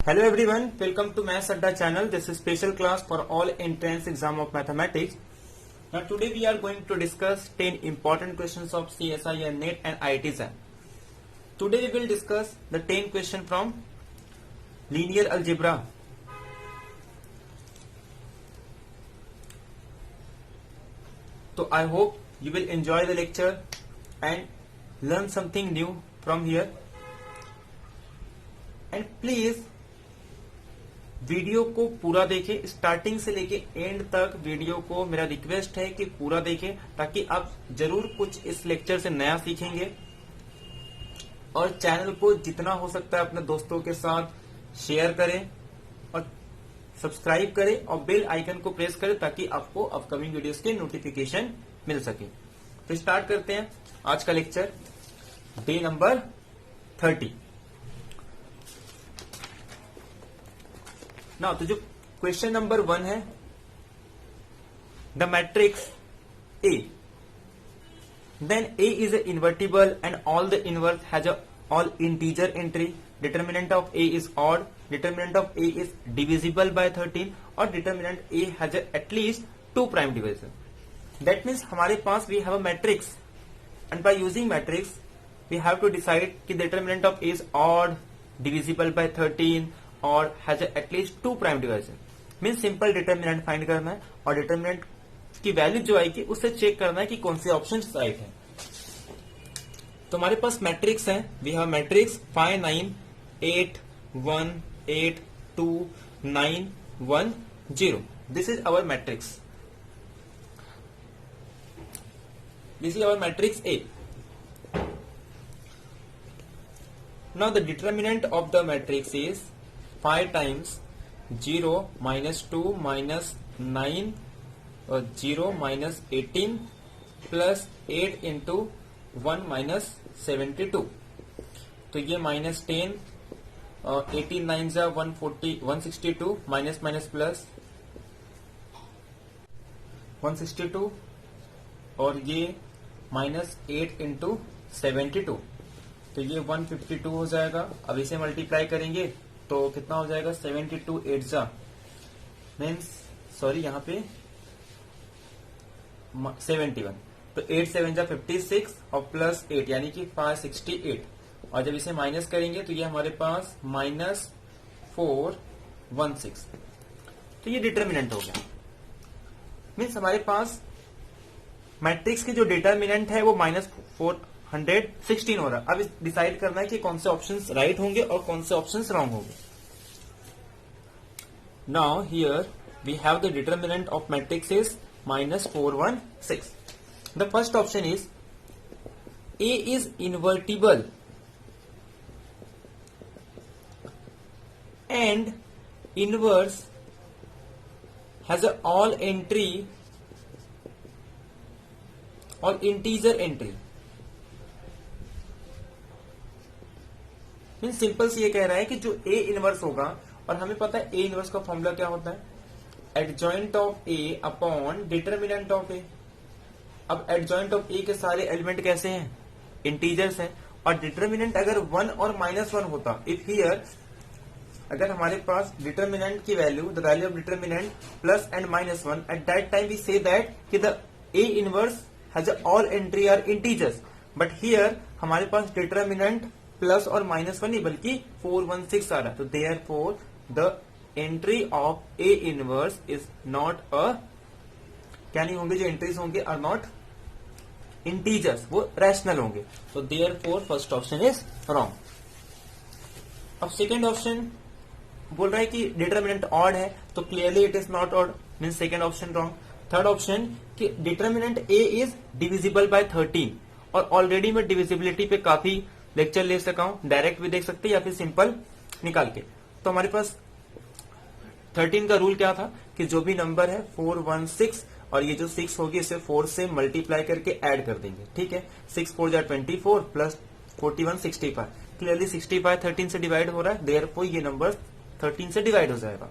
Hello everyone, welcome to Maths Adda channel. This is special class for all entrance exam of mathematics. Now today we are going to discuss 10 important questions of CSI and NET and IIT exam. Today we will discuss the 10 question from linear algebra. So I hope you will enjoy the lecture and learn something new from here. And please video को पूरा देखें, starting से लेके and तक video को मेरा request है कि पूरा देखें ताकि आप जरूर कुछ इस लेक्चर से नया सीखेंगे। और चैनल को जितना हो सकता है अपने दोस्तों के साथ शेयर करें और सब्सक्राइब करें और बेल आइकन को प्रेस करें ताकि आपको अपकमिंग वीडियोस के नोटिफिकेशन मिल सके। तो स्टार्ट करते हैं आज का लेक्चर, डे नंबर 30। ना तो जो क्वेश्चन नंबर 1 है, the matrix A, then A is A invertible and all the inverse has all integer entry, determinant of A is odd, determinant of A is divisible by 13 और determinant A has at least 2 prime division. That means हमारे पास we have a matrix and by using matrix we have to decide कि determinant of A is odd, divisible by 13 और has at least 2 prime division. Means simple determinant find करना है और determinant की value जो आएगी उससे चेक करना है कि कौन से ऑप्शन राइट है। तो हमारे पास मैट्रिक्स है, we have matrix 5 9 8 1 8 2 9 1 0। This is our matrix, this is our matrix A. Now the determinant of the matrix is 5 times 0 minus 2 minus 9 और 0 minus 18 plus 8 into 1 minus 72। तो ये minus 10 और 18 9 जा 162 minus minus plus 162 और ये minus 8 into 72, तो ये 152 हो जाएगा। अब इसे मल्टीप्लाई करेंगे तो कितना हो जाएगा, 72 8 जा मीन्स सॉरी यहाँ पे 71, तो 8 7 जा 56 और प्लस 8 यानी कि 568। और जब इसे माइनस करेंगे तो ये हमारे पास -416। तो ये डिटर्मिनेंट हो गया। मीन्स हमारे पास मैट्रिक्स की जो डिटर्मिनेंट है वो -416 हो रहा है। अब डिसाइड करना है कि कौन से ऑप्शंस राइट होंगे और कौन से ऑप्शंस रॉन्ग होंगे। Now here we have the determinant of matrix is -416। The first option is A is invertible and inverse has all entry और इंटीजर एंट्री। मीन सिंपल से ये कह रहा है कि जो ए इनवर्स होगा, और हमें पता है ए इनवर्स का फॉर्मूला क्या होता है, adjoint of A upon determinant of A. अब एडजॉइंट ऑफ ए के सारे एलिमेंट कैसे हैं, इंटीजर्स हैं, और डिटर्मिनेंट अगर 1 और -1 होता, इफ हियर अगर हमारे पास डिटर्मिनेंट की value, the value of determinant plus and -1, at that time we say that कि the A inverse has all entry are integers. But here हमारे पास डिटर्मिनेंट प्लस और -1 नहीं बल्कि 416 आ रहा है। तो therefore the entry of A inverse is not a, क्या नहीं होंगे, जो एंट्रीज होंगे आर नॉट इंटीजर्स, वो रैशनल होंगे। तो therefore first option is wrong. अब सेकेंड ऑप्शन बोल रहा है कि डिटर्मिनेंट ऑड है, तो clearly it is not odd, mean second option wrong. Third option कि determinant A is divisible by 13, और ऑलरेडी मैं डिविजिबिलिटी पे काफी लेक्चर ले सका हूं, डायरेक्ट भी देख सकते हैं या फिर सिंपल निकाल के। तो हमारे पास 13 का रूल क्या था कि जो भी नंबर है 416 और ये जो 6 होगी इसे 4 से मल्टीप्लाई करके ऐड कर देंगे। ठीक है, 6 4 जा 24 प्लस 41 65। क्लियरली 65 13 से डिवाइड हो रहा है, देयरफॉर ये नंबर 13 से डिवाइड हो जाएगा।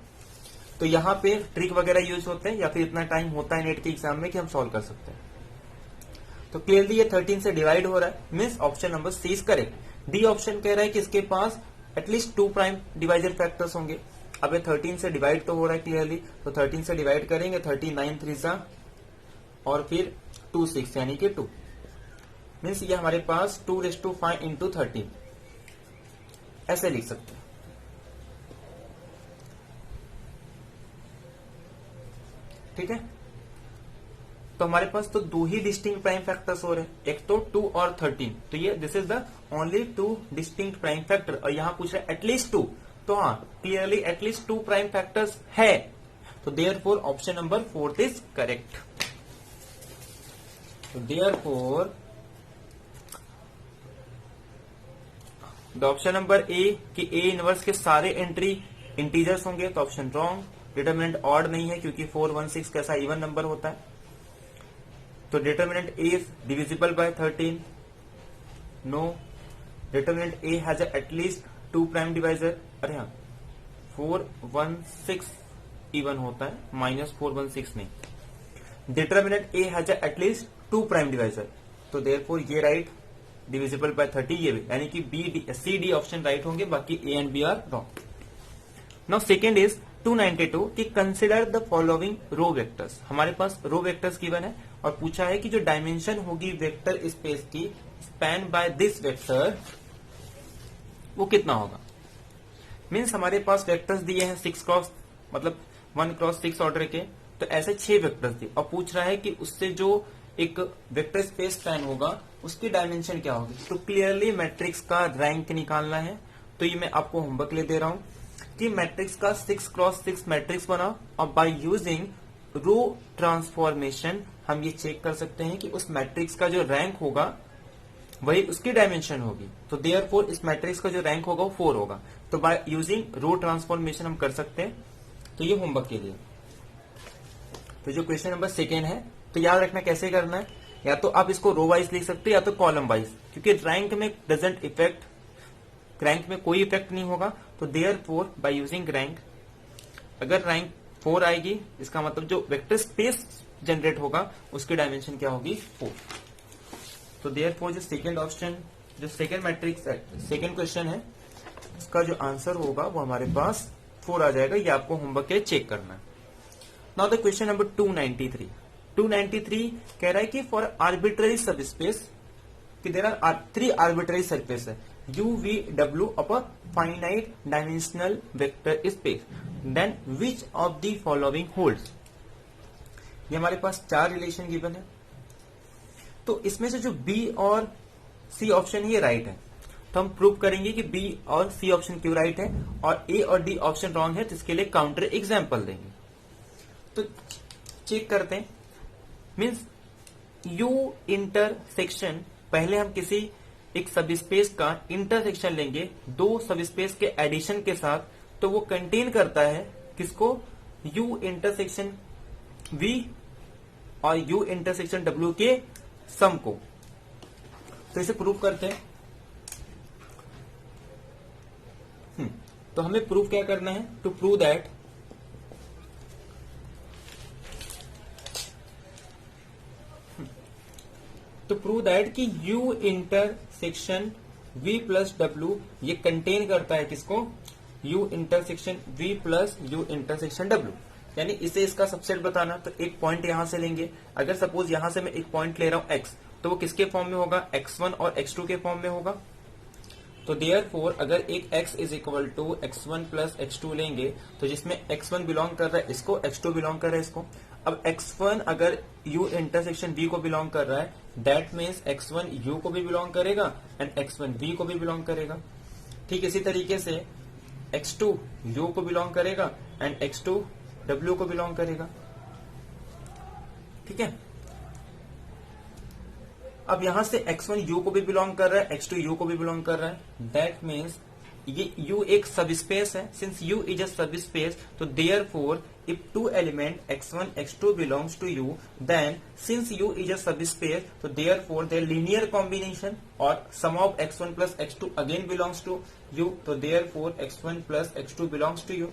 तो यहाँ पे ट्रिक वगैरह यूज होते हैं या फिर इतना टाइम होता है नेट के एग्जाम में कि हम सॉल्व कर सकते हैं। तो क्लियरली ये 13 से डिवाइड हो रहा है, means option number C is correct. D option कह रहा है कि इसके पास एटलीस्ट 2 प्राइम डिवाइजर फैक्टर्स होंगे। अब ये 13 से डिवाइड तो हो रहा है क्लियरली, तो 13 से डिवाइड करेंगे, 39 3 और फिर 2 6 यानी कि 2 मीन्स ये हमारे पास 2⁵ इंटू 13 ऐसे लिख सकते हैं। ठीक है, तो हमारे पास तो 2 ही डिस्टिंक्ट प्राइम फैक्टर्स हो रहे हैं, एक तो 2 और 13, तो ये this is the only 2 distinct prime factor. और यहां पूछ रहा है एटलीस्ट 2, तो हाँ क्लियरली एटलीस्ट 2 प्राइम फैक्टर्स है, तो therefore option number 4 is correct. तो therefore the option number A कि ए इनवर्स के सारे एंट्री इंटीजर्स होंगे, तो ऑप्शन रॉन्ग। डिटरमिनेंट ऑड नहीं है क्योंकि 4 1 6 कैसा इवन नंबर होता है, तो determinant A is divisible by 13, no. Determinant A has at least 2 prime divisor, अरे हाँ 4 1 6 इवन होता है, -4 1 6 नहीं। Determinant A has at least 2 prime divisor, तो देयरफॉर ये राइट, डिविजिबल बाय 30 ये भी, यानी कि B C D option right होंगे, बाकी A and B are wrong. Now second is 292 कि consider the following row vectors. हमारे पास रो वेक्टर्स गिवन है और पूछा है कि जो डायमेंशन होगी वेक्टर स्पेस की स्पैन बाय दिस वेक्टर वो कितना होगा। मीन्स हमारे पास वेक्टर्स दिए हैं 6 क्रॉस मतलब 1 क्रॉस 6 ऑर्डर के, तो ऐसे 6 वेक्टर्स दिए और पूछ रहा है कि उससे जो एक वेक्टर स्पेस स्पैन होगा उसकी डायमेंशन क्या होगी। तो क्लियरली मैट्रिक्स का रैंक निकालना है, तो ये मैं आपको होमवर्क ले दे रहा हूं कि मैट्रिक्स का 6 क्रॉस 6 मैट्रिक्स बनाओ और बाय यूजिंग रो ट्रांसफॉर्मेशन हम ये चेक कर सकते हैं कि उस मैट्रिक्स का जो रैंक होगा वही उसकी डायमेंशन होगी। तो देयरफॉर इस मैट्रिक्स का जो रैंक होगा वो 4 होगा, तो बाय यूजिंग रो ट्रांसफॉर्मेशन हम कर सकते हैं। तो ये होमवर्क के लिए। तो जो क्वेश्चन नंबर सेकेंड है, तो याद रखना कैसे करना है, या तो आप इसको रो वाइज लिख सकते हैं या तो कॉलम वाइज, क्योंकि रैंक में डजेंट इफेक्ट, रैंक में कोई इफेक्ट नहीं होगा। तो देयरफॉर बाय यूजिंग रैंक, अगर रैंक 4 आएगी इसका मतलब जो वेक्टर स्पेस जनरेट होगा उसकी डायमेंशन क्या होगी 4। तो देयरफॉर जो सेकंड ऑप्शन, जो सेकंड मैट्रिक्स सेकंड क्वेश्चन है, इसका जो आंसर होगा वो हमारे पास 4 आ जाएगा। ये आपको होमवर्क के चेक करना है। नाउ द क्वेश्चन नंबर 293 कह रहा है कि फॉर आर्बिट्ररी सब स्पेस कि देयर आर 3 आर्बिट्ररी सरफेस है u v w of a finite dimensional vector space, then which of the following holds। ये हमारे पास 4 रिलेशन गिवन है, तो इसमें से जो B और C ऑप्शन है ये राइट है, तो हम प्रूव करेंगे कि B और C ऑप्शन क्यों राइट है, और A और D ऑप्शन रॉन्ग है, तो इसके लिए काउंटर एग्जाम्पल देंगे। तो चेक करते हैं, मीन्स U इंटरसेक्शन, पहले हम किसी एक सब स्पेस का इंटरसेक्शन लेंगे 2 सब स्पेस के एडिशन के साथ, तो वो कंटेन करता है किसको, U इंटरसेक्शन V और U इंटरसेक्शन W के सम को। तो इसे प्रूव करते हैं। तो हमें प्रूव क्या करना है, टू प्रूव दैट कि U intersection V plus W ये कंटेन करता है किसको, U intersection V plus U intersection W, यानी इसे इसका सबसेट बताना। तो एक पॉइंट यहां से लेंगे, अगर सपोज यहां से मैं एक पॉइंट ले रहा हूं x, तो वो किसके फॉर्म में होगा, x1 और x2 के फॉर्म में होगा। तो देयरफॉर अगर एक x is equal to x1 plus x2 लेंगे, तो जिसमें x1 बिलोंग कर रहा है इसको, x2 बिलोंग कर रहा है इसको। अब x1 अगर U इंटरसेक्शन V को बिलोंग कर रहा है, दैट मीन्स x1 U को भी बिलोंग करेगा एंड x1 V को भी बिलोंग करेगा। ठीक इसी तरीके से x2 U को बिलोंग करेगा एंड x2 W को बिलोंग करेगा। ठीक है, अब यहां से x1 U को भी बिलोंग कर रहा है, x2 U को भी बिलोंग कर रहा है, दैट मीन्स ये U एक सब स्पेस है। Since U is a subspace, तो therefore if 2 element x1 x2 belongs to U, then since U is a subspace, तो देयरफॉर देयर लीनियर कॉम्बिनेशन और sum of x1 plus x2 again belongs to U, तो therefore x1 plus x2 belongs to U।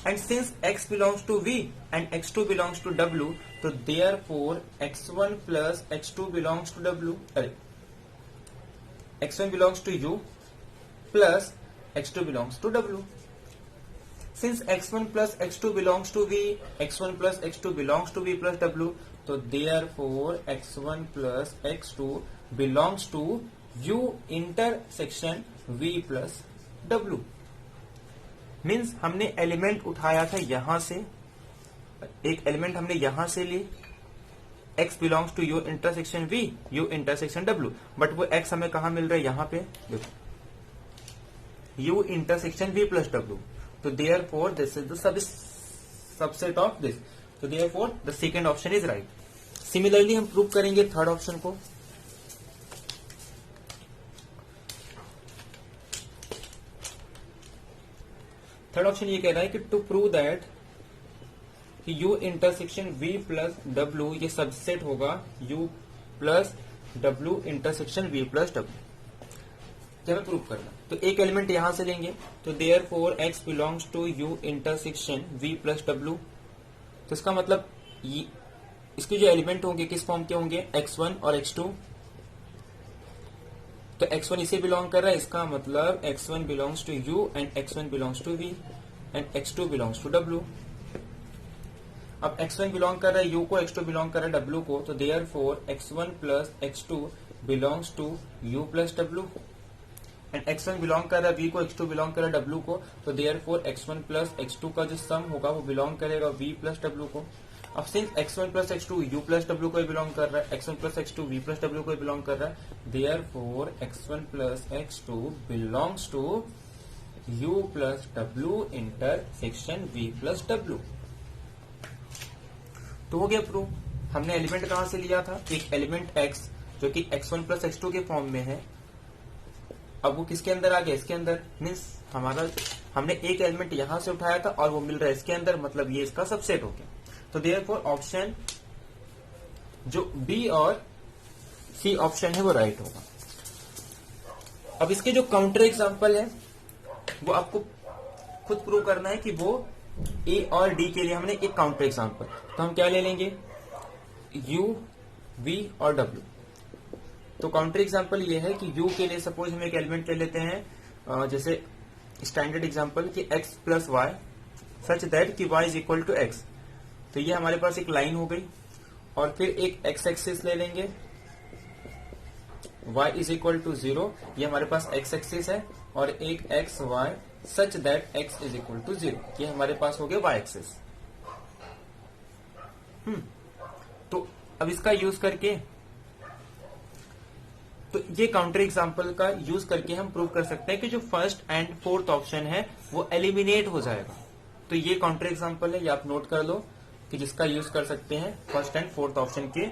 And since x belongs to V and x2 belongs to W, तो therefore x1 plus x2 belongs to W, x1 belongs to U plus x2 belongs to w। Since x1 plus x2 belongs to v, x1 plus x2 belongs to v plus w, तो therefore x1 plus x2 belongs to u intersection v plus w। Means हमने element उठाया था यहां से, एक element हमने यहां से ली, x belongs to u intersection v, u intersection w, but वो x हमें कहां मिल रहा है, यहां पे देखो, u intersection v plus w। तो therefore this is the subset of this, तो therefore the second option is right. Similarly हम प्रूव करेंगे थर्ड ऑप्शन को। थर्ड ऑप्शन ये कह रहा है कि टू प्रूव दैट कि u intersection v plus w ये सबसेट होगा u plus w intersection v plus w। जब हमें प्रूव करना, तो एक एलिमेंट यहां से लेंगे, तो therefore x belongs to u intersection v plus w। तो इसका मतलब इसके जो एलिमेंट होंगे किस फॉर्म के होंगे, x1 और x2। तो x1 इसे बिलोंग कर रहा है, इसका मतलब x1 belongs to u and x1 belongs to v and x2 belongs to w। अब x1 बिलोंग कर रहा है u को, x2 बिलोंग कर रहा है w को, तो therefore x1 plus x2 belongs to u plus w and x1 belong कर रहा है v को, x2 बिलोंग कर रहा है w को, तो देयरफॉर x1 प्लस x2 का जो सम होगा वो बिलोंग करेगा v प्लस w को। अब since x1 plus x2 u plus w को बिलोंग कर रहा है, x1 plus x2 v plus w को बिलोंग कर रहा है, therefore x1 plus x2 belongs to u plus w intersection v plus w। तो हो गया प्रूव। हमने एलिमेंट कहां से लिया था, एक एलिमेंट x जो कि x1 प्लस x2 के फॉर्म में है, अब वो किसके अंदर आ गया, इसके अंदर। मीन्स हमने एक एलिमेंट यहां से उठाया था और वो मिल रहा है इसके अंदर, मतलब ये इसका सबसेट हो गया। तो देयरफॉर ऑप्शन जो बी और सी ऑप्शन है वो राइट होगा। अब इसके जो काउंटर एग्जांपल है वो आपको खुद प्रूव करना है कि वो ए और डी के लिए हमने एक काउंटर एग्जांपल, तो हम क्या ले लेंगे, u, v और w। तो काउंटर एग्जांपल ये है कि u के लिए सपोज हम एक एलिमेंट ले लेते हैं, जैसे स्टैंडर्ड एग्जांपल कि x plus y such that कि y is equal to x। तो ये हमारे पास एक लाइन हो गई, और फिर एक x एक्सिस ले लेंगे, y इज इक्वल टू 0, ये हमारे पास x एक्सिस है, और एक x y such that x is equal to 0, ये हमारे पास हो गया y एक्सिस। तो अब इसका यूज करके, तो ये काउंटर एग्जांपल का यूज करके हम प्रूव कर सकते हैं कि जो फर्स्ट एंड फोर्थ ऑप्शन है वो एलिमिनेट हो जाएगा। तो ये काउंटर एग्जांपल है, ये आप नोट कर लो कि जिसका यूज कर सकते हैं फर्स्ट एंड फोर्थ ऑप्शन के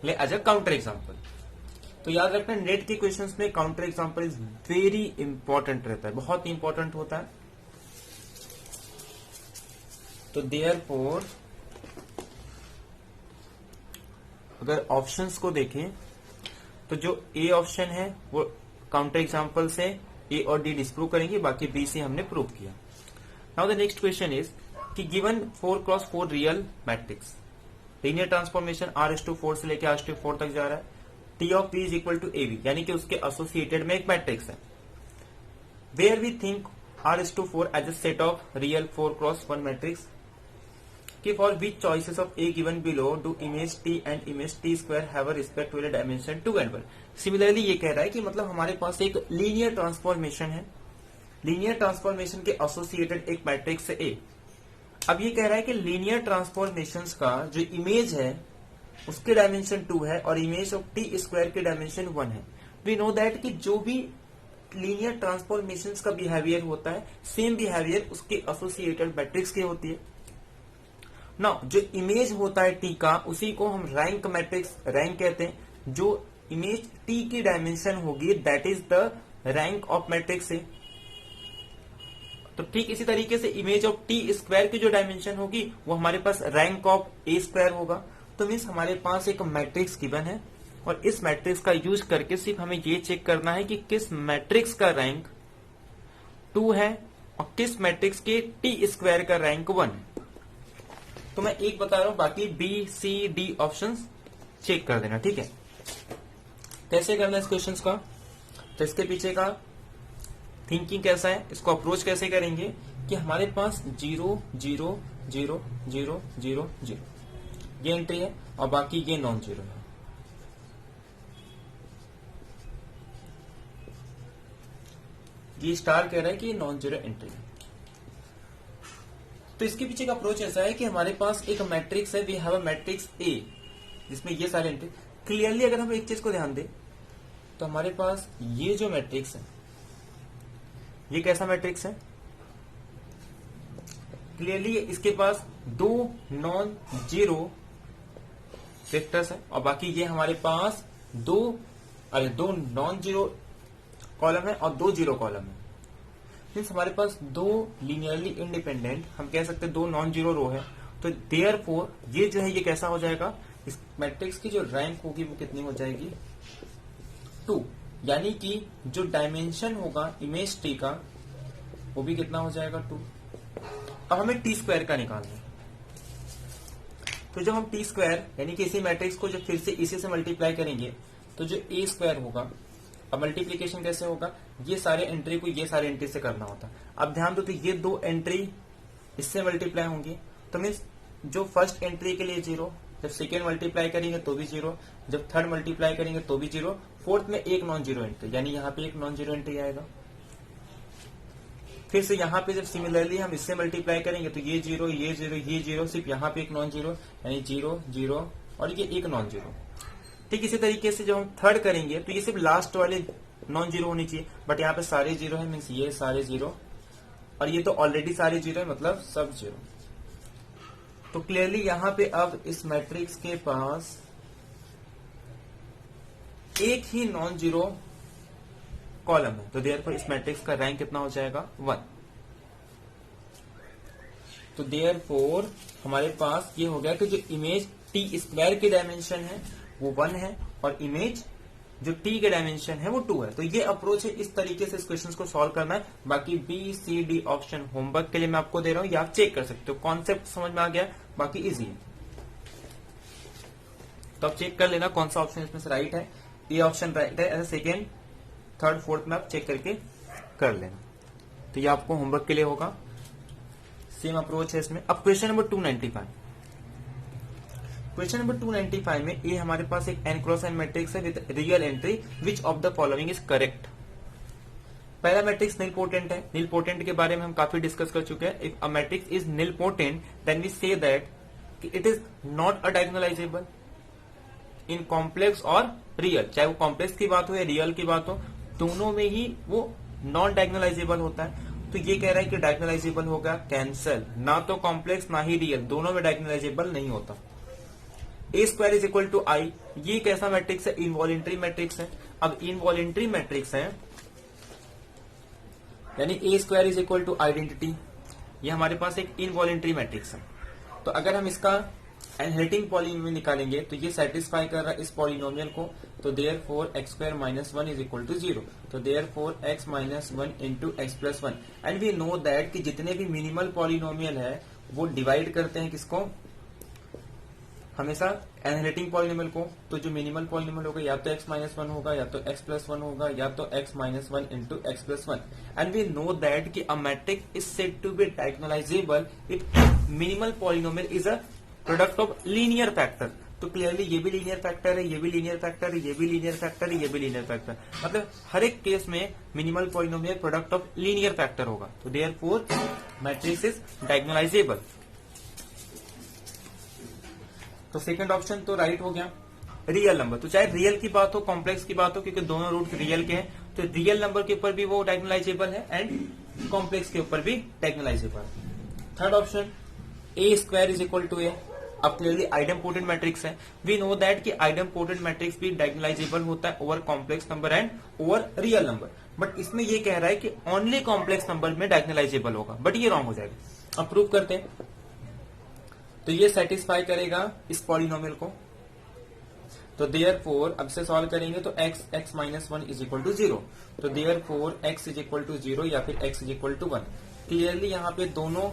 लिए एज अ काउंटर एग्जांपल। तो याद रखना नेट के क्वेश्चंस में counter example is very important रहता है, बहुत इंपॉर्टेंट होता है। तो देयरफॉर अगर ऑप्शंस को देखें तो जो ए ऑप्शन है वो काउंटर एग्जांपल से ए और डी डिस्प्रूव करेंगे, बाकी बी से हमने प्रूव किया। Now the next question is कि given 4x4 real matrix, linear transformation r/4 से लेकर r/4 तक जा रहा है, T of P is equal to AB, यानी कि उसके एसोसिएटेड में एक मैट्रिक्स है, where we think r/4 as a set of real 4x1 matrix, कि for which choices of A given below do image T and image T square have a respectively dimension 2 and 1। Similarly ये कह रहा है कि मतलब हमारे पास एक linear transformation है, लीनियर ट्रांसफॉर्मेशन के एसोसिएटेड एक मैट्रिक्स है A। अब ये कह रहा है कि लीनियर ट्रांसफॉर्मेशंस का जो इमेज है उसके डायमेंशन 2 है और इमेज ऑफ T स्क्वायर के डायमेंशन 1 है। वी नो दैट कि जो भी लीनियर ट्रांसफॉर्मेशंस का बिहेवियर होता है, सेम बिहेवियर उसके एसोसिएटेड मैट्रिक्स के होती है। नाउ जो इमेज होता है T का, उसी को हम रैंक मैट्रिक्स रैंक कहते हैं। जो इमेज T की डायमेंशन होगी that is the rank of matrix ए। तो ठीक इसी तरीके से इमेज ऑफ T स्क्वायर की जो डायमेंशन होगी वो हमारे पास रैंक ऑफ A स्क्वायर होगा। तो मीन्स हमारे पास एक मैट्रिक्स गिवन है और इस मैट्रिक्स का यूज करके सिर्फ हमें ये चेक करना है कि किस मैट्रिक्स का रैंक 2 है और किस मैट्रिक्स के T स्क्वायर का रैंक 1 है। तो मैं एक बता रहा हूं, बाकी B C D options check कर देना, ठीक है। कैसे करना इस क्वेश्चंस का, तो इसके पीछे का थिंकिंग कैसा है, इसको अप्रोच कैसे करेंगे कि हमारे पास 0 0 0 0 0 0 ये एंट्री है और बाकी ये नॉन जीरो है। ये स्टार कह रहा है कि नॉन जीरो एंट्री है। तो इसके पीछे का अप्रोच ऐसा है कि हमारे पास एक मैट्रिक्स है, we have a matrix A जिसमें ये सारे एंट्री। क्लियरली अगर हम एक चीज को ध्यान दें तो हमारे पास ये जो मैट्रिक्स है ये कैसा मैट्रिक्स है, क्लियरली इसके पास दो नॉन जीरो वेक्टर्स है और बाकी ये हमारे पास दो नॉन जीरो कॉलम है और दो जीरो कॉलम है। मीन्स हमारे पास दो लीनियरली इंडिपेंडेंट, हम कह सकते हैं दो नॉन जीरो रो है। तो देयरफॉर ये जो है ये कैसा हो जाएगा, इस मैट्रिक्स की जो रैंक होगी वो कितनी हो जाएगी 2, यानी कि जो डायमेंशन होगा इमेज टी का वो भी कितना हो जाएगा 2। अब हमें टी स्क्वायर का निकालना है। तो जब हम टी स्क्वायर यानी कि इसी मैट्रिक्स को जब फिर से इसी से मल्टीप्लाई करेंगे तो जो ए स्क्वायर होगा, अब मल्टीप्लीकेशन कैसे होगा, ये सारे एंट्री को ये सारे एंट्री से करना होता। अब ध्यान दो तो ये दो एंट्री इससे मल्टीप्लाई होंगी तो मीन्स जो फर्स्ट एंट्री के लिए 0, जब सेकेंड मल्टीप्लाई करेंगे तो भी 0, जब थर्ड मल्टीप्लाई करेंगे तो भी 0, फोर्थ में एक नॉन जीरो एंट्री, यानी यहाँ पे एक नॉन जीरो एंट्री आएगा। फिर से यहाँ पे जब सिमिलरली हम इससे मल्टीप्लाई करेंगे तो ये 0 ये 0 ये 0, सिर्फ यहाँ पे एक नॉन जीरो यानी 0 0 और ये एक नॉन जीरो। ठीक इसी तरीके से जब हम थर्ड करेंगे तो ये सिर्फ लास्ट वाले नॉन जीरो होनी चाहिए, बट यहाँ पे सारे जीरो है, मीन्स ये सारे जीरो और ये तो ऑलरेडी सारे जीरो है, मतलब सब जीरो। तो क्लियरली यहाँ पे अब इस मैट्रिक्स के पास एक ही नॉन जीरो कॉलम है, तो देयरफॉर इस मैट्रिक्स का रैंक कितना हो जाएगा 1। तो देयरफॉर हमारे पास ये हो गया कि जो इमेज टी स्क्वायर की डायमेंशन है वो 1 है और इमेज जो टी के डायमेंशन है वो 2 है। तो ये अप्रोच है, इस तरीके से इस क्वेश्चन को सॉल्व करना है। बाकी B C D option homework के लिए मैं आपको दे रहा हूं, या आप चेक कर सकते हो, कॉन्सेप्ट समझ में आ गया, बाकी इजी है। तो आप चेक कर लेना कौन सा ऑप्शन इसमें से राइट है। ये ऑप्शन राइट है, ऐसे सेकेंड थर्ड फोर्थ में आप चेक करके कर लेना। तो ये आपको होमवर्क के लिए होगा, सेम अप्रोच है इसमें। अब क्वेश्चन नंबर 295, क्वेश्चन नंबर 295 में ये हमारे पास एक n क्रॉस n मैट्रिक्स है with real entry, which of the following is correct. पहला मैट्रिक्स नील पोटेंट है। नील पोटेंट के बारे में हम काफी डिस्कस कर चुके हैं। If a matrix is nilpotent then we say that it is not a diagonalizable in complex और रियल, चाहे वो कॉम्प्लेक्स की बात हो या रियल की बात हो, दोनों में ही वो नॉन डायगोनलाइजेबल होता है। तो ये कह रहा है कि डायगोनलाइजेबल होगा कैंसल, ना तो कॉम्प्लेक्स ना ही रियल, दोनों में डायगोनलाइजेबल नहीं होता। ए स्क्वायर इज इक्वल टू आई, ये कैसा मैट्रिक्स है, इनवॉलेंट्री मैट्रिक्स है। अब इनवॉलेंट्री मैट्रिक्स है यानी A square is equal to identity, ये हमारे पास एक इनवॉलेंट्री मैट्रिक्स है। तो अगर हम इसका इनहेरिटिंग पॉलिनोमियल निकालेंगे तो ये सेटिस्फाई कर रहा है इस पॉलिनोमियल को, तो therefore x square minus 1 is equal to 0, तो therefore x minus 1 into x plus 1। And we know that कि जितने भी मिनिमल पॉलिनोमियल है वो डिवाइड करते हैं किसको, हमेशा इनहेरिटिंग पॉलिनोमियल को। तो जो मिनिमल पॉलिनोमियल होगा या तो x माइनस 1 होगा या तो x प्लस 1 होगा या तो x minus 1 into x plus 1। And we know that कि a matrix is said to be diagonalizable if minimal polynomial is a product of linear factor. तो क्लियरली ये भी लीनियर फैक्टर है, ये भी लीनियर फैक्टर है, ये भी लीनियर फैक्टर है, ये भी लीनियर फैक्टर, मतलब हर एक केस में minimal polynomial product of linear factor होगा। तो देयरफॉर मैट्रिक्स इज डायगोनलाइजेबल। तो सेकंड ऑप्शन तो राइट हो गया। रियल नंबर, तो चाहे रियल की बात हो कॉम्प्लेक्स की बात हो, क्योंकि दोनों रूट रियल के हैं, तो रियल नंबर के ऊपर भी वो डायगोनलाइजेबल है एंड कॉम्प्लेक्स के ऊपर भी डायगोनलाइजेबल है। Third option A square is equal to A. अब क्लियरली आइडेम्पोटेंट मैट्रिक्स है, वी नो दैट कि आइडेम्पोटेंट मैट्रिक्स भी डायगोनलाइजेबल होता है over complex number and over real number, but इसमें ये कह रहा है कि ओनली कॉम्प्लेक्स नंबर में डायगोनलाइजेबल होगा, बट ये रॉन्ग हो जाएगा। अब प्रूव करते हैं। तो ये सेटिस्फाई करेगा इस पॉलिनोमियल को, तो देयरफॉर अब से सॉल्व करेंगे तो x minus 1 is equal to 0, तो therefore x is equal to 0 या फिर x is equal to 1। Clearly यहाँ पे दोनों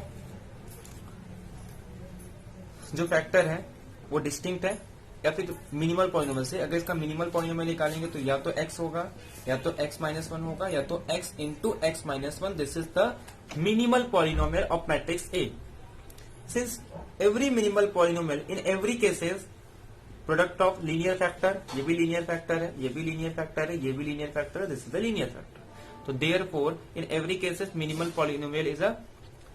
जो फैक्टर है वो डिस्टिंक्ट है, या फिर मिनिमल पॉलिनोमियल से अगर इसका मिनिमल पॉलिनोमियल निकालेंगे तो या तो x होगा या तो x माइनस वन होगा या तो x into x minus one. This is the minimal polynomial of matrix A. Since every minimal polynomial in every cases product of linear factor, ये भी लीनियर फैक्टर है, ये भी लीनियर फैक्टर है, ये भी लीनियर फैक्टर है, this is the linear factor. तो therefore in every cases minimal polynomial is a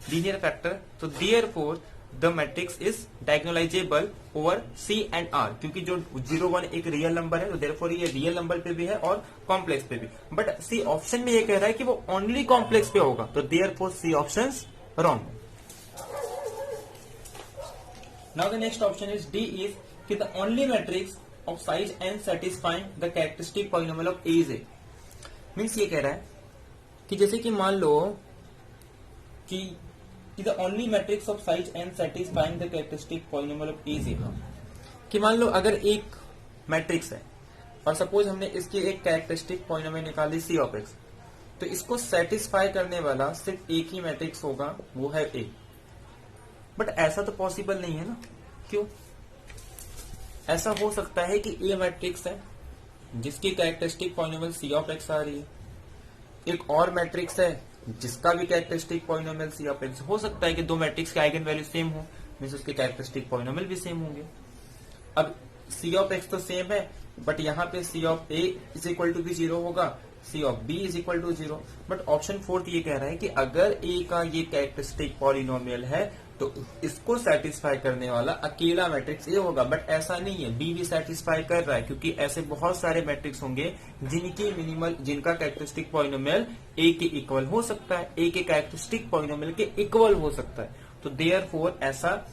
linear factor. तो therefore the matrix is diagonalizable over C and R, क्योंकि जो 0 1 एक रियल नंबर है तो देयरफॉर ये रियल नंबर पे भी है और कॉम्प्लेक्स पे भी. बट सी ऑप्शन में ये कह रहा है कि वो ओनली कॉम्प्लेक्स पे होगा, तो therefore C option wrong. Now the next option is D is कि the only matrix of size n satisfying the characteristic polynomial of A is A. Means ये कह रहा है कि जैसे कि मान लो कि the only matrix of size n satisfying the characteristic polynomial of A is A. कि मान लो अगर एक मैट्रिक्स है और सपोज हमने इसकी एक कैरेक्टरिस्टिक पॉलिनोमियल निकाल दी C ऑफ x, तो इसको सेटिस्फाई करने वाला सिर्फ एक ही मैट्रिक्स होगा, वो है A. बट ऐसा तो पॉसिबल नहीं है ना. क्यों? ऐसा हो सकता है कि A मैट्रिक्स है जिसकी characteristic polynomial C of x आ रही है, एक और मैट्रिक्स है जिसका भी characteristic polynomial C of x. हो सकता है कि दो मैट्रिक्स के आइगन वैल्यू सेम हो, मींस उसके कैरेक्टरिस्टिक पॉलिनोमियल भी सेम होंगे. अब C ऑफ x तो सेम है, बट यहाँ पे C of A is equal to भी 0 होगा, C of B is equal to 0. But option 4 ये कह रहा है कि अगर A का ये कैरेक्टरिस्टिक पॉलिनोमियल है तो इसको सेटिस्फाई करने वाला अकेला मैट्रिक्स A होगा. बट ऐसा नहीं है, B भी सेटिस्फाई कर रहा है, क्योंकि ऐसे बहुत सारे मैट्रिक्स होंगे जिनका कैरेक्टरिस्टिक पॉलिनोमियल A के इक्वल हो सकता है, A के कैरेक्टरिस्टिक पॉलिनोमियल के इक्वल हो सकता है. तो देयरफॉर ऐसा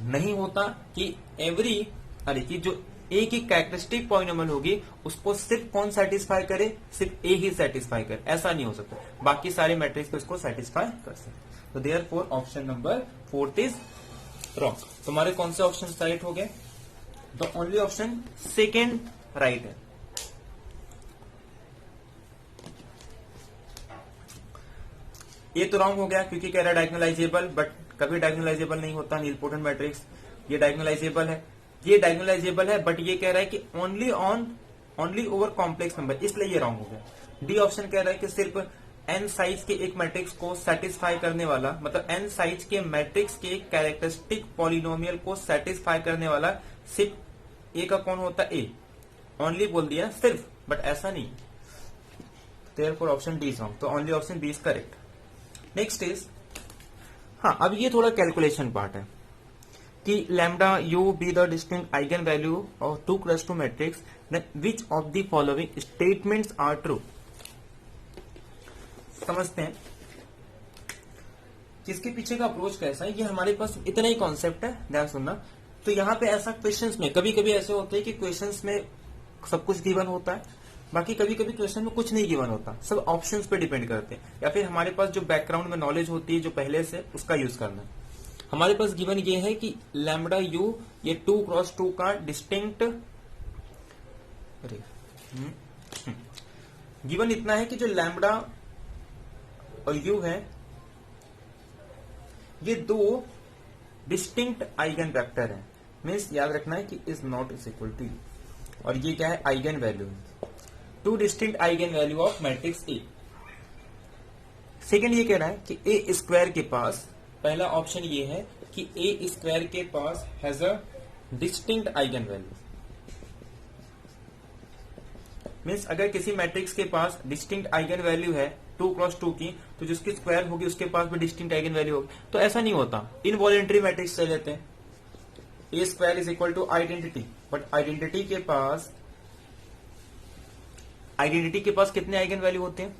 नहीं होता कि कि जो A की कैरेक्टरिस्टिक पॉलिनोमियल होगी उसको सिर्फ कौन सेटिस्फाई करे, सिर्फ A ही सेटिस्फाई करे, ऐसा नहीं हो सकता. बाकी सारे मैट्रिक्स को इसको सेटिस्फाई कर सकते. तो therefore option number 4 is wrong. तुम्हारे कौन से ऑप्शन राइट हो गए? The only option second right है. ये तो रॉन्ग हो गया क्योंकि कह रहा है डायगोनलाइजेबल, बट कभी डायगोनलाइजेबल नहीं होता नीलपोर्टन मैट्रिक्स. ये डायगोनलाइजेबल है, ये डायगोनलाइजेबल है, बट ये कह रहा है कि ओनली ओवर कॉम्प्लेक्स नंबर, इसलिए ये रॉन्ग हो गया. डी ऑप्शन कह रहा है कि सिर्फ n साइज के एक मैट्रिक्स को सेटिस्फाई करने वाला, मतलब n साइज के मैट्रिक्स के कैरेक्टरिस्टिक पॉलिनोमियल को सेटिस्फाई करने वाला सिर्फ A का कौन होता है? A. ओनली बोल दिया सिर्फ, बट ऐसा नहीं. Therefore option D is wrong. तो only option B is correct. Next is, हाँ अब ये थोड़ा कैलकुलेशन पार्ट है कि lambda mu be the distinct eigenvalue of 2x2 matrix, then which of the following statements are true. समझते हैं कि इसके पीछे का अप्रोच कैसा है. ये हमारे पास इतना ही कॉन्सेप्ट है, ध्यान सुनना. तो यहाँ पे ऐसा क्वेश्चंस में कभी कभी ऐसे होते हैं कि क्वेश्चंस में सब कुछ गिवन होता है, बाकी कभी कभी क्वेश्चन में कुछ नहीं गिवन होता, सब ऑप्शंस पे डिपेंड करते हैं, या फिर हमारे पास जो बैकग्राउंड में नॉलेज होती है जो पहले से, उसका यूज करना है. हमारे पास गिवन ये है कि लैम्डा यू ये 2x2 का डिस्टिंक्ट, गिवन इतना है कि जो लैम्डा और यू है ये दो डिस्टिंक्ट आइगन वेक्टर है. मीन्स याद रखना है कि is not is equal to u, और ये क्या है? Eigenvalue. Two distinct eigenvalue of matrix A. Second ये कह रहा है कि ए स्क्वायर के पास, पहला ऑप्शन ये है कि ए स्क्वायर के पास has a distinct eigenvalue. Means अगर किसी मैट्रिक्स के पास डिस्टिंक्ट आइगन वैल्यू है 2x2 की, तो जिसकी स्क्वायर होगी उसके पास भी डिस्टिंक्ट आइगन वैल्यू होगी. तो ऐसा नहीं होता, इनवॉलेंट्री मैट्रिक्स ले लेते हैं. A square is equal to identity, but identity के पास कितने आइगन वैल्यू होते हैं?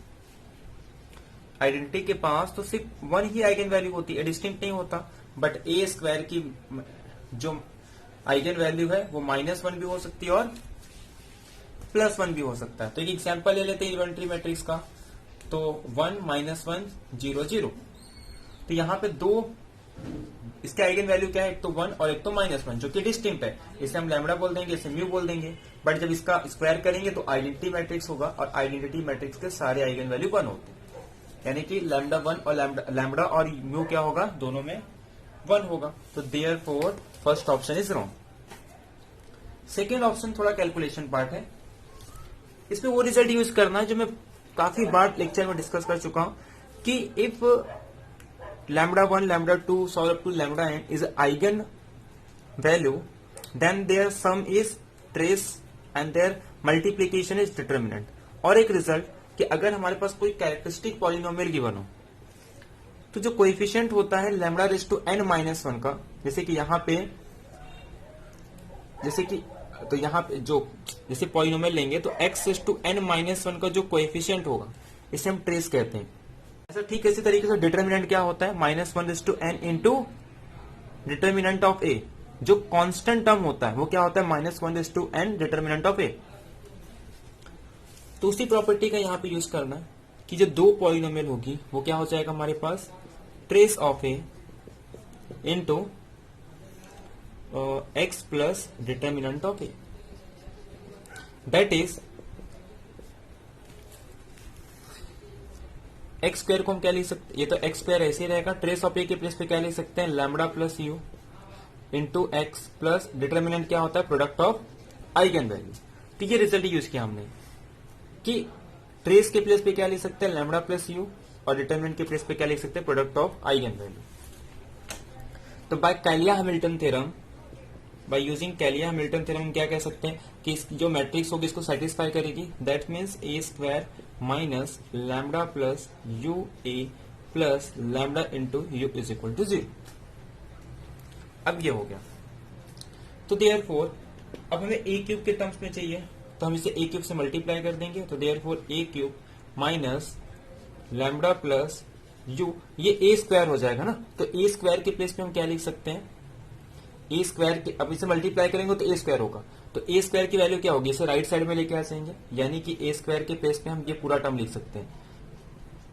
आइडेंटिटी के पास तो सिर्फ वन ही आइगन वैल्यू होती है, डिस्टिंक्ट नहीं होता. बट ए स्क्वायर की जो आइगन वैल्यू है वो -1 भी हो सकती है और +1 भी हो सकता है. तो एक एग्जांपल ले लेते हैं इन्वेंट्री मैट्रिक्स का. तो 1 -1 0 0. तो यहाँ पे दो इसके आइगन वैल्यू क्या है? एक तो 1 और एक तो -1, जो कि डिस्टिंक्ट है. इसे हम लैम्डा बोल देंगे, इसे म्यू बोल देंगे. बट जब इसका स्क्वायर करेंगे तो आइडेंटिटी मैट्रिक्स होगा, और आइडेंटिटी मैट्रिक्स के सारे आइगन वैल्यू 1 होते हैं. यानी कि लैम्डा 1 और लैम्डा और म्यू क्या होगा? दोनों में 1 होगा. तो therefore first option is wrong. Second option थोड़ा कैलकुलेशन पार्ट है, इसमें वो रिजल्ट यूज करना है जो मैं काफी बार लेक्चर में डिस्कस कर चुका हूं कि if λ1 λ2 solve up to λn is eigen value then their sum is trace and their multiplication is determinant। और एक रिजल्ट कि अगर हमारे पास कोई कैरेक्टरिस्टिक पॉलिनोमियल गिवन हो तो जो कोएफिशिएंट होता है λn-1 का, जैसे कि यहाँ पे तो यहाँ पे जो जैसे पॉलिनोमियल लेंगे तो x⁻n-1 का जो कोएफिशिएंट होगा इसे हम ट्रेस कहते हैं। ऐसा ठीक इसी तरीके से डिटर्मिनेंट क्या होता है -1/n into determinant of a, जो कांस्टेंट टर्म होता है वो क्या होता है -1/n डिटर्मिनेंट ऑफ a। तो उसी प्रॉपर्टी का यहाँ पे यूज करना है कि जो दो पॉलिनोमियल होगी वो क्या हो जाएगा हमारे पास trace of a into x plus determinant of a, that is x square को हम क्या लिख सकते, ये तो एक्स स्क्वायर ऐसे ही रहेगा, ट्रेस ऑफ ए के प्लेस पे क्या लिख सकते हैं lambda plus u into x plus determinant क्या होता है प्रोडक्ट ऑफ आइगन वैल्यू। तो ये रिजल्ट यूज किया हमने कि ट्रेस के प्लेस पे क्या लिख सकते हैं लैम्बडा प्लस यू और डिटर्मिनेंट के प्लेस पे क्या लिख सकते हैं प्रोडक्ट ऑफ आइगन वैल्यू। तो by Cayley Hamilton theorem, by using Cayley Hamilton theorem हम क्या कह सकते हैं कि जो मैट्रिक्स होगी इसको सेटिस्फाई करेगी, that means A square minus lambda plus u A plus lambda into u is equal to 0। अब ये हो गया। तो देयरफॉर अब हमें ए क्यूब के टर्म्स में चाहिए तो हम इसे ए क्यूब से मल्टीप्लाई कर देंगे, तो therefore A cube minus lambda plus you, ये ए स्क्वायर हो जाएगा ना, तो ए स्क्वायर के प्लेस पे हम क्या लिख सकते हैं ए स्क्वायर के, अब इसे मल्टीप्लाई करेंगे तो ए स्क्वायर होगा, तो ए स्क्वायर की वैल्यू क्या होगी इसे राइट साइड में लेके आ जाएंगे, यानी कि ए स्क्वायर के प्लेस पे हम ये पूरा टर्म लिख सकते हैं